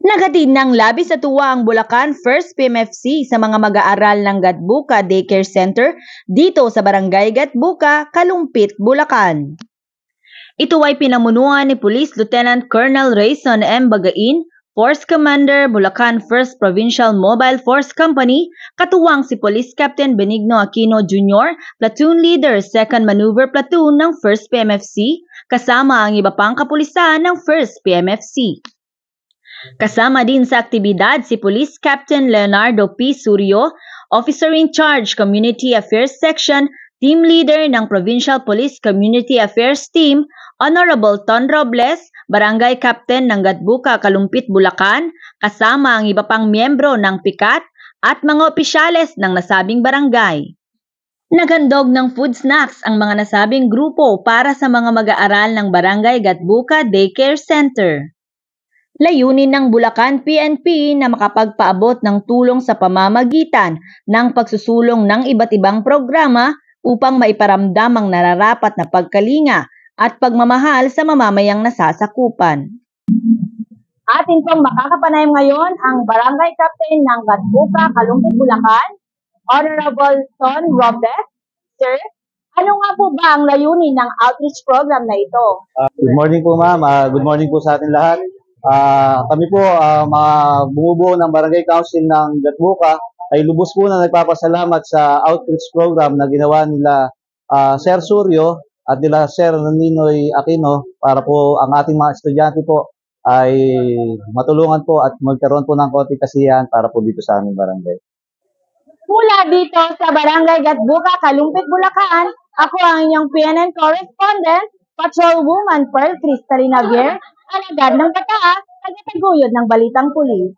Nagatid ng labis sa tuwa ang Bulacan First PMFC sa mga mag-aaral ng Gatbuka Daycare Center dito sa Barangay Gatbuka, Kalumpit, Bulacan. Ito ay pinamunuan ni Police Lieutenant Colonel Rayson M. Bagain, Force Commander, Bulacan 1st Provincial Mobile Force Company, katuwang si Police Captain Benigno Aquino Jr., Platoon Leader 2nd Maneuver Platoon ng 1st PMFC, kasama ang iba pang kapulisan ng 1st PMFC. Kasama din sa aktibidad si Police Captain Leonardo P. Suryo, Officer in Charge Community Affairs Section, Team Leader ng Provincial Police Community Affairs Team, Honorable Ton Robles, Barangay Captain ng Gatbuka, Kalumpit, Bulacan, kasama ang iba pang miyembro ng PICAT at mga opisyales ng nasabing barangay. Naghandog ng food snacks ang mga nasabing grupo para sa mga mag-aaral ng Barangay Gatbuka Daycare Center. Layunin ng Bulacan PNP na makapagpaabot ng tulong sa pamamagitan ng pagsusulong ng iba't ibang programa upang maiparamdam ang nararapat na pagkalinga at pagmamahal sa mamamayang nasasakupan. Atin pong makakapanayam ngayon ang Barangay Captain ng Gatbuka, Kalumpit, Bulacan, Honorable Ton Robles. Sir, ano nga po ba ang layunin ng outreach program na ito? Good morning po ma'am, good morning po sa atin lahat. Kami po, mga bumubuo ng Barangay Council ng Gatbuka, ay lubos po na nagpapasalamat sa outreach program na ginawa nila Sir Suryo at nila Sir Ninoy Aquino para po ang ating mga estudyante po ay matulungan po at magkaroon po ng konting kasiyahan para po dito sa aming barangay. Mula dito sa Barangay Gatbuka, Kalumpit, Bulacan, ako ang inyong PNN correspondent, Patrolwoman Pearl Cristalina Guer, alagad ng Bataas, tagataguyod ng Balitang Pulis.